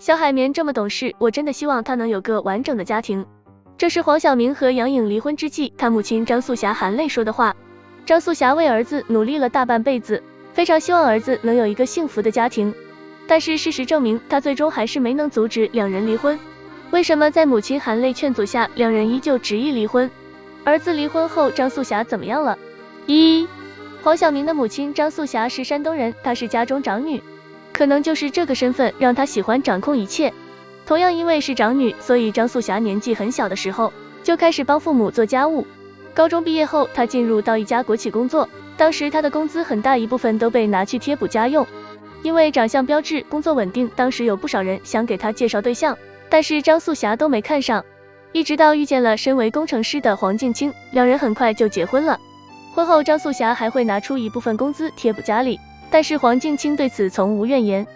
小海绵这么懂事，我真的希望他能有个完整的家庭。这是黄晓明和杨颖离婚之际，他母亲张素霞含泪说的话。张素霞为儿子努力了大半辈子，非常希望儿子能有一个幸福的家庭，但是事实证明，他最终还是没能阻止两人离婚。为什么在母亲含泪劝阻下，两人依旧执意离婚？儿子离婚后，张素霞怎么样了？黄晓明的母亲张素霞是山东人，她是家中长女，可能就是这个身份让她喜欢掌控一切。同样因为是长女，所以张素霞年纪很小的时候就开始帮父母做家务。高中毕业后，她进入到一家国企工作，当时她的工资很大一部分都被拿去贴补家用。因为长相标致，工作稳定，当时有不少人想给她介绍对象，但是张素霞都没看上。一直到遇见了身为工程师的黄敬清，两人很快就结婚了。婚后张素霞还会拿出一部分工资贴补家里，但是黄敬清对此从无怨言。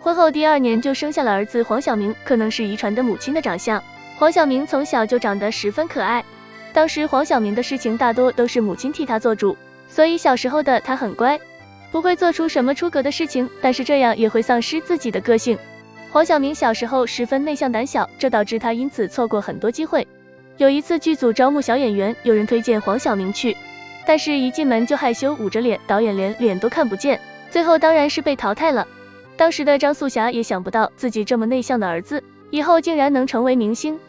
婚后第2年就生下了儿子黄晓明，可能是遗传的母亲的长相，黄晓明从小就长得十分可爱。当时黄晓明的事情大多都是母亲替他做主，所以小时候的他很乖，不会做出什么出格的事情，但是这样也会丧失自己的个性。黄晓明小时候十分内向胆小，这导致他因此错过很多机会。有一次剧组招募小演员，有人推荐黄晓明去，但是一进门就害羞捂着脸，导演连脸都看不见，最后当然是被淘汰了。当时的张素霞也想不到自己这么内向的儿子以后竟然能成为明星。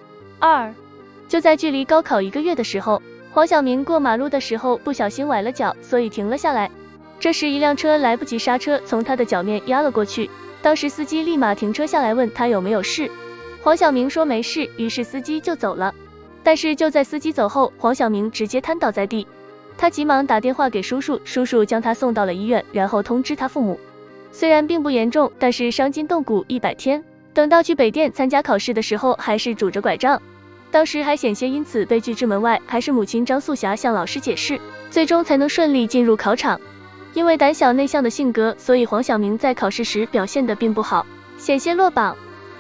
就在距离高考1个月的时候，黄晓明过马路的时候不小心崴了脚，所以停了下来。这时一辆车来不及刹车，从他的脚面压了过去，当时司机立马停车下来问他有没有事，黄晓明说没事，于是司机就走了。但是就在司机走后，黄晓明直接瘫倒在地，他急忙打电话给叔叔，叔叔将他送到了医院，然后通知他父母。虽然并不严重，但是伤筋动骨100天，等到去北电参加考试的时候还是拄着拐杖，当时还险些因此被拒之门外，还是母亲张素霞向老师解释，最终才能顺利进入考场。因为胆小内向的性格，所以黄晓明在考试时表现得并不好，险些落榜。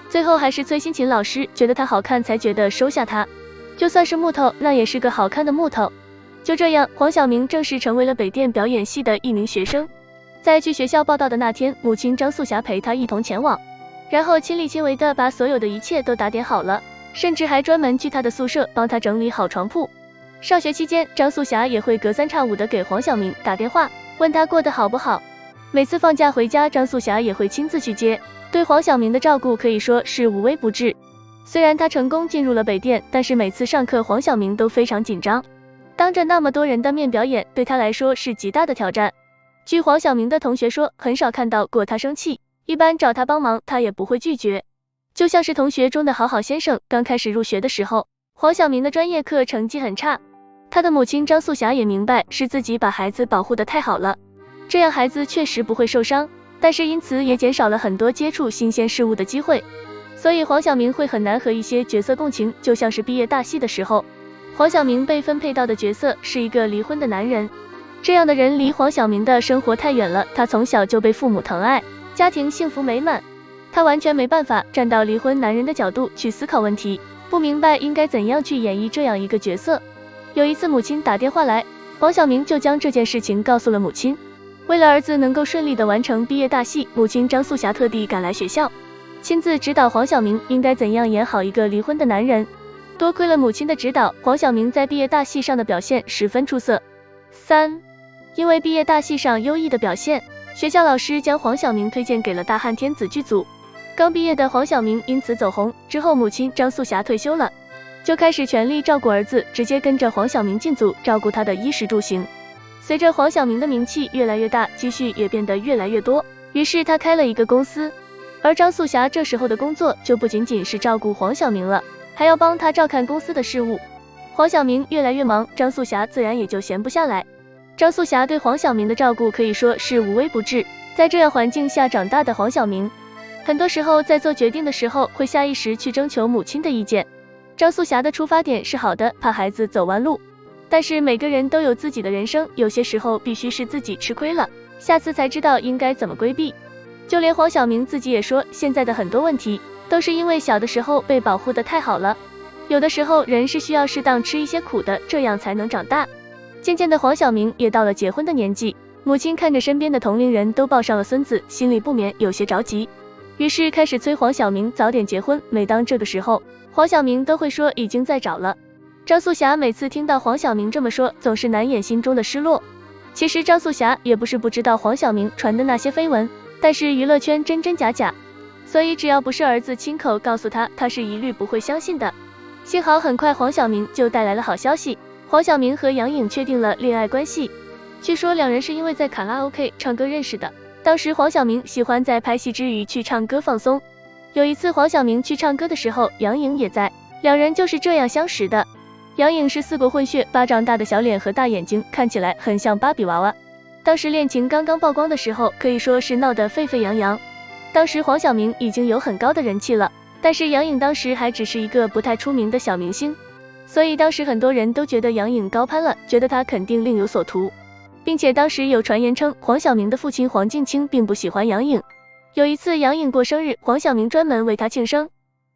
最后还是崔新琴老师觉得他好看才觉得收下他，就算是木头，那也是个好看的木头。就这样，黄晓明正式成为了北电表演系的一名学生。在去学校报到的那天，母亲张素霞陪他一同前往，然后亲力亲为的把所有的一切都打点好了，甚至还专门去他的宿舍帮他整理好床铺。上学期间，张素霞也会隔3差5的给黄晓明打电话，问他过得好不好。每次放假回家，张素霞也会亲自去接，对黄晓明的照顾可以说是无微不至。虽然他成功进入了北电，但是每次上课黄晓明都非常紧张，当着那么多人的面表演，对他来说是极大的挑战。据黄晓明的同学说，很少看到过他生气，一般找他帮忙他也不会拒绝。就像是同学中的好好先生，刚开始入学的时候，黄晓明的专业课成绩很差，他的母亲张素霞也明白是自己把孩子保护得太好了，这样孩子确实不会受伤，但是因此也减少了很多接触新鲜事物的机会，所以黄晓明会很难和一些角色共情。就像是毕业大戏的时候，黄晓明被分配到的角色是一个离婚的男人，这样的人离黄晓明的生活太远了，他从小就被父母疼爱，家庭幸福美满，他完全没办法站到离婚男人的角度去思考问题，不明白应该怎样去演绎这样一个角色。有一次母亲打电话来，黄晓明就将这件事情告诉了母亲。为了儿子能够顺利的完成毕业大戏，母亲张素霞特地赶来学校，亲自指导黄晓明应该怎样演好一个离婚的男人。多亏了母亲的指导，黄晓明在毕业大戏上的表现十分出色。因为毕业大戏上优异的表现，学校老师将黄晓明推荐给了大汉天子剧组。刚毕业的黄晓明因此走红，之后母亲张素霞退休了，就开始全力照顾儿子，直接跟着黄晓明进组，照顾他的衣食住行。随着黄晓明的名气越来越大，积蓄也变得越来越多，于是他开了一个公司。而张素霞这时候的工作就不仅仅是照顾黄晓明了，还要帮他照看公司的事务。黄晓明越来越忙，张素霞自然也就闲不下来。张素霞对黄晓明的照顾可以说是无微不至，在这样环境下长大的黄晓明，很多时候在做决定的时候会下意识去征求母亲的意见。张素霞的出发点是好的，怕孩子走弯路，但是每个人都有自己的人生，有些时候必须是自己吃亏了，下次才知道应该怎么规避。就连黄晓明自己也说，现在的很多问题都是因为小的时候被保护得太好了，有的时候人是需要适当吃一些苦的，这样才能长大。渐渐的黄晓明也到了结婚的年纪，母亲看着身边的同龄人都抱上了孙子，心里不免有些着急。于是开始催黄晓明早点结婚。每当这个时候，黄晓明都会说已经在找了。张素霞每次听到黄晓明这么说，总是难掩心中的失落。其实张素霞也不是不知道黄晓明传的那些绯闻，但是娱乐圈真真假假，所以只要不是儿子亲口告诉他，他是一律不会相信的。幸好很快黄晓明就带来了好消息，黄晓明和杨颖确定了恋爱关系。据说两人是因为在卡拉 OK 唱歌认识的，当时黄晓明喜欢在拍戏之余去唱歌放松。有一次黄晓明去唱歌的时候，杨颖也在，两人就是这样相识的。杨颖是四国混血，巴掌大的小脸和大眼睛，看起来很像芭比娃娃。当时恋情刚刚曝光的时候，可以说是闹得沸沸扬扬。当时黄晓明已经有很高的人气了，但是杨颖当时还只是一个不太出名的小明星，所以当时很多人都觉得杨颖高攀了，觉得他肯定另有所图，并且当时有传言称黄晓明的父亲黄敬清并不喜欢杨颖。有一次杨颖过生日，黄晓明专门为她庆生，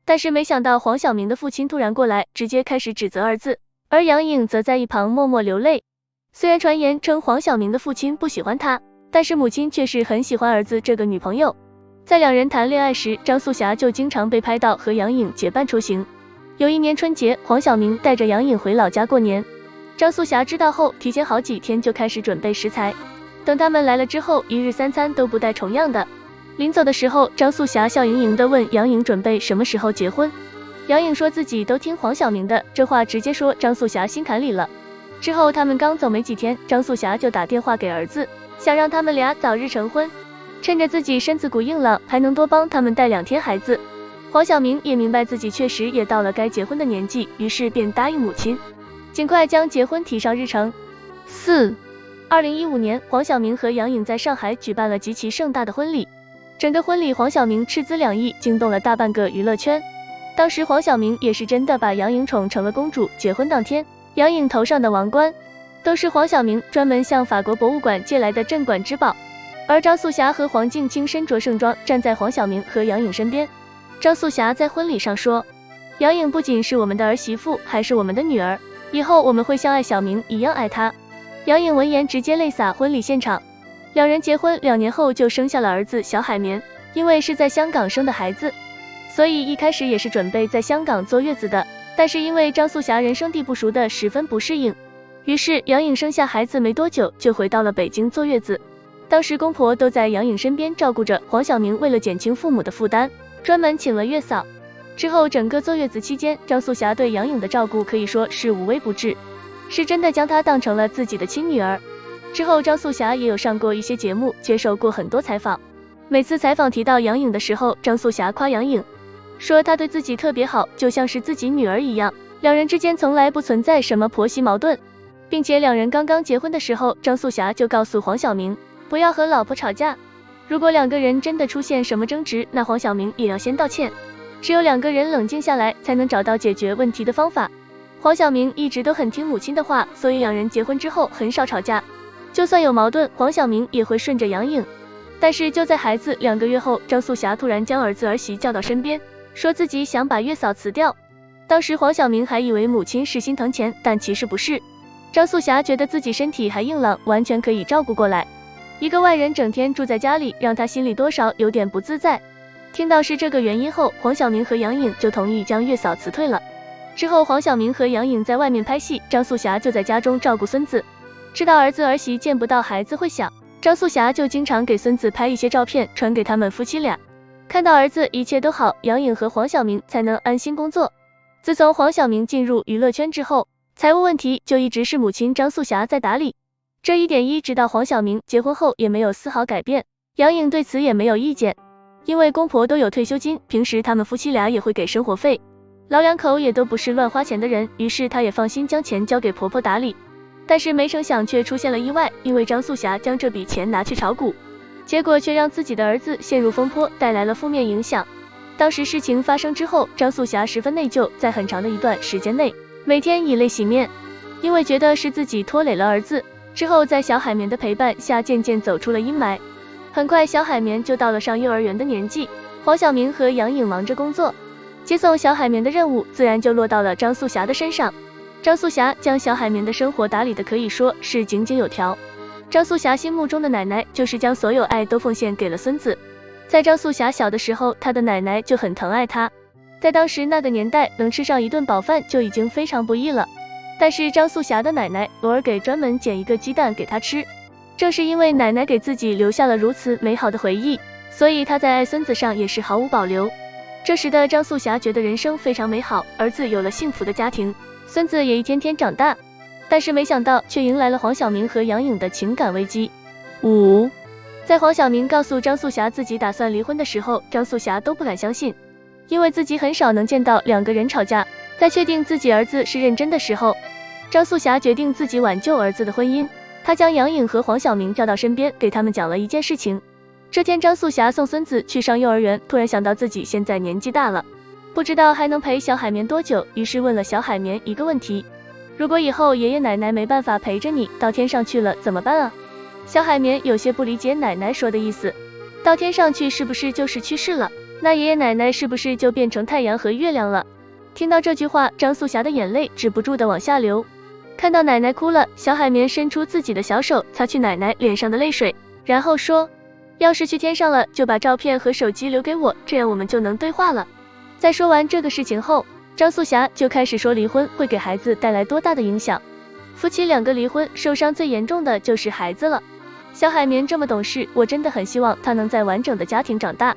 但是没想到黄晓明的父亲突然过来，直接开始指责儿子，而杨颖则在一旁默默流泪。虽然传言称黄晓明的父亲不喜欢他，但是母亲却是很喜欢儿子这个女朋友。在两人谈恋爱时，张素霞就经常被拍到和杨颖结伴出行。有一年春节，黄晓明带着杨颖回老家过年，张素霞知道后，提前好几天就开始准备食材，等他们来了之后，一日三餐都不带重样的。临走的时候，张素霞笑盈盈地问杨颖准备什么时候结婚。杨颖说自己都听黄晓明的，这话直接说张素霞心坎里了。之后他们刚走没几天，张素霞就打电话给儿子，想让他们俩早日成婚，趁着自己身子骨硬朗，还能多帮他们带2天孩子。黄晓明也明白自己确实也到了该结婚的年纪，于是便答应母亲，尽快将结婚提上日程。2015年，黄晓明和杨颖在上海举办了极其盛大的婚礼。整个婚礼黄晓明斥资2亿，惊动了大半个娱乐圈。当时黄晓明也是真的把杨颖宠成了公主，结婚当天，杨颖头上的王冠都是黄晓明专门向法国博物馆借来的镇馆之宝。而张素霞和黄敬清身着盛装站在黄晓明和杨颖身边。张素霞在婚礼上说，杨颖不仅是我们的儿媳妇，还是我们的女儿，以后我们会像爱小明一样爱她。杨颖闻言直接泪洒婚礼现场。两人结婚2年后就生下了儿子小海绵，因为是在香港生的孩子，所以一开始也是准备在香港坐月子的，但是因为张素霞人生地不熟的十分不适应，于是杨颖生下孩子没多久就回到了北京坐月子。当时公婆都在杨颖身边照顾着，黄晓明为了减轻父母的负担，专门请了月嫂。之后整个坐月子期间，张素霞对杨颖的照顾可以说是无微不至，是真的将她当成了自己的亲女儿。之后张素霞也有上过一些节目，接受过很多采访。每次采访提到杨颖的时候，张素霞夸杨颖，说她对自己特别好，就像是自己女儿一样，两人之间从来不存在什么婆媳矛盾，并且两人刚刚结婚的时候，张素霞就告诉黄晓明不要和老婆吵架，如果2个人真的出现什么争执，那黄晓明也要先道歉，只有2个人冷静下来才能找到解决问题的方法。黄晓明一直都很听母亲的话，所以两人结婚之后很少吵架，就算有矛盾，黄晓明也会顺着杨颖。但是就在孩子2个月后，张素霞突然将儿子儿媳叫到身边，说自己想把月嫂辞掉。当时黄晓明还以为母亲是心疼钱，但其实不是。张素霞觉得自己身体还硬朗，完全可以照顾过来。一个外人整天住在家里，让她心里多少有点不自在。听到是这个原因后，黄晓明和杨颖就同意将月嫂辞退了。之后黄晓明和杨颖在外面拍戏，张素霞就在家中照顾孙子。知道儿子儿媳见不到孩子会想，张素霞就经常给孙子拍一些照片传给他们夫妻俩。看到儿子一切都好，杨颖和黄晓明才能安心工作。自从黄晓明进入娱乐圈之后，财务问题就一直是母亲张素霞在打理，这一点直到黄晓明结婚后也没有丝毫改变。杨颖对此也没有意见，因为公婆都有退休金，平时他们夫妻俩也会给生活费，老两口也都不是乱花钱的人，于是她也放心将钱交给婆婆打理。但是没成想却出现了意外，因为张素霞将这笔钱拿去炒股，结果却让自己的儿子陷入风波，带来了负面影响。当时事情发生之后，张素霞十分内疚，在很长的一段时间内，每天以泪洗面，因为觉得是自己拖累了儿子。之后在小海绵的陪伴下，渐渐走出了阴霾。很快小海绵就到了上幼儿园的年纪，黄晓明和杨颖忙着工作，接送小海绵的任务自然就落到了张素霞的身上。张素霞将小海绵的生活打理的可以说是井井有条。张素霞心目中的奶奶就是将所有爱都奉献给了孙子。在张素霞小的时候，她的奶奶就很疼爱她，在当时那个年代，能吃上一顿饱饭就已经非常不易了。但是张素霞的奶奶偶尔给专门捡一个鸡蛋给她吃，正是因为奶奶给自己留下了如此美好的回忆，所以她在爱孙子上也是毫无保留。这时的张素霞觉得人生非常美好，儿子有了幸福的家庭，孙子也一天天长大，但是没想到却迎来了黄晓明和杨颖的情感危机。在黄晓明告诉张素霞自己打算离婚的时候，张素霞都不敢相信，因为自己很少能见到两个人吵架。在确定自己儿子是认真的时候，张素霞决定自己挽救儿子的婚姻。她将杨颖和黄晓明叫到身边，给他们讲了一件事情。这天张素霞送孙子去上幼儿园，突然想到自己现在年纪大了，不知道还能陪小海绵多久，于是问了小海绵一个问题：如果以后爷爷奶奶没办法陪着你，到天上去了怎么办啊？小海绵有些不理解奶奶说的意思，到天上去是不是就是去世了？那爷爷奶奶是不是就变成太阳和月亮了？听到这句话，张素霞的眼泪止不住的往下流。看到奶奶哭了，小海绵伸出自己的小手擦去奶奶脸上的泪水，然后说，要是去天上了，就把照片和手机留给我，这样我们就能对话了。在说完这个事情后，张素霞就开始说离婚会给孩子带来多大的影响。夫妻两个离婚，受伤最严重的就是孩子了。小海绵这么懂事，我真的很希望他能在完整的家庭长大。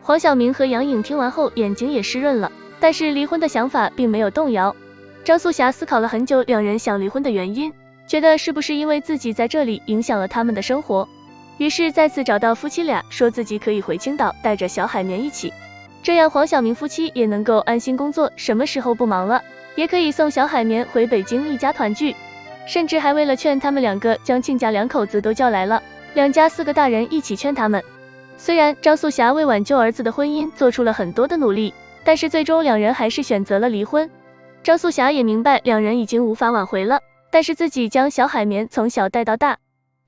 黄晓明和杨颖听完后眼睛也湿润了，但是离婚的想法并没有动摇。张素霞思考了很久两人想离婚的原因，觉得是不是因为自己在这里影响了他们的生活，于是再次找到夫妻俩，说自己可以回青岛带着小海绵一起，这样黄晓明夫妻也能够安心工作，什么时候不忙了也可以送小海绵回北京一家团聚。甚至还为了劝他们两个，将亲家两口子都叫来了，两家4个大人一起劝他们。虽然张素霞为挽救儿子的婚姻做出了很多的努力，但是最终两人还是选择了离婚。张素霞也明白两人已经无法挽回了，但是自己将小海绵从小带到大，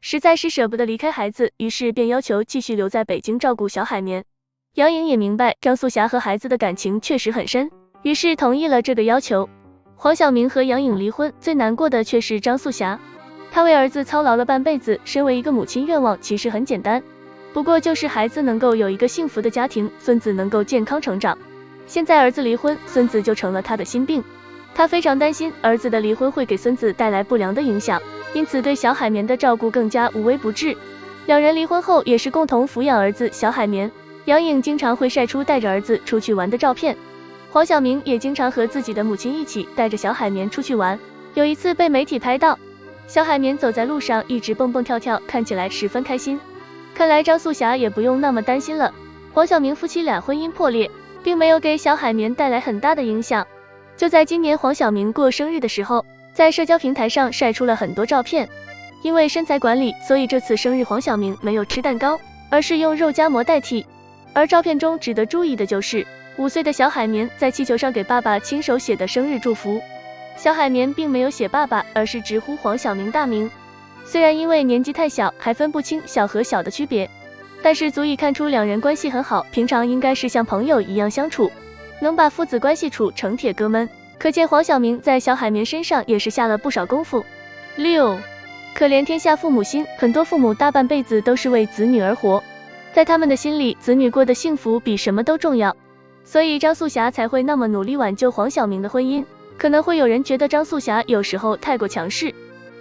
实在是舍不得离开孩子，于是便要求继续留在北京照顾小海绵。杨颖也明白张素霞和孩子的感情确实很深，于是同意了这个要求。黄晓明和杨颖离婚，最难过的却是张素霞，她为儿子操劳了半辈子，身为一个母亲，愿望其实很简单，不过就是孩子能够有一个幸福的家庭，孙子能够健康成长。现在儿子离婚，孙子就成了他的心病，他非常担心儿子的离婚会给孙子带来不良的影响，因此对小海绵的照顾更加无微不至。两人离婚后也是共同抚养儿子小海绵，杨颖经常会晒出带着儿子出去玩的照片，黄晓明也经常和自己的母亲一起带着小海绵出去玩。有一次被媒体拍到，小海绵走在路上一直蹦蹦跳跳，看起来十分开心。看来张素霞也不用那么担心了。黄晓明夫妻俩婚姻破裂，并没有给小海绵带来很大的影响。就在今年黄晓明过生日的时候，在社交平台上晒出了很多照片。因为身材管理，所以这次生日黄晓明没有吃蛋糕，而是用肉夹馍代替。而照片中值得注意的就是5岁的小海绵在气球上给爸爸亲手写的生日祝福，小海绵并没有写爸爸，而是直呼黄晓明大名。虽然因为年纪太小，还分不清小和小的区别，但是足以看出两人关系很好，平常应该是像朋友一样相处，能把父子关系处成铁哥们，可见黄晓明在小海绵身上也是下了不少功夫。6. 可怜天下父母心，很多父母大半辈子都是为子女而活，在他们的心里，子女过得幸福比什么都重要，所以张素霞才会那么努力挽救黄晓明的婚姻。可能会有人觉得张素霞有时候太过强势，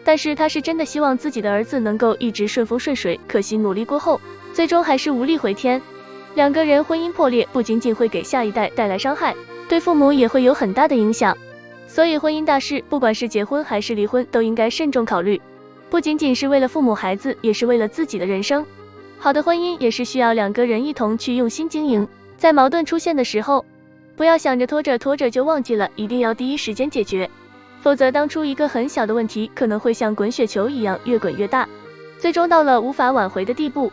但是她是真的希望自己的儿子能够一直顺风顺水，可惜努力过后，最终还是无力回天。两个人婚姻破裂，不仅仅会给下一代带来伤害，对父母也会有很大的影响。所以婚姻大事，不管是结婚还是离婚，都应该慎重考虑，不仅仅是为了父母孩子，也是为了自己的人生。好的婚姻也是需要两个人一同去用心经营，在矛盾出现的时候，不要想着拖着拖着就忘记了，一定要第一时间解决，否则当初一个很小的问题可能会像滚雪球一样越滚越大，最终到了无法挽回的地步。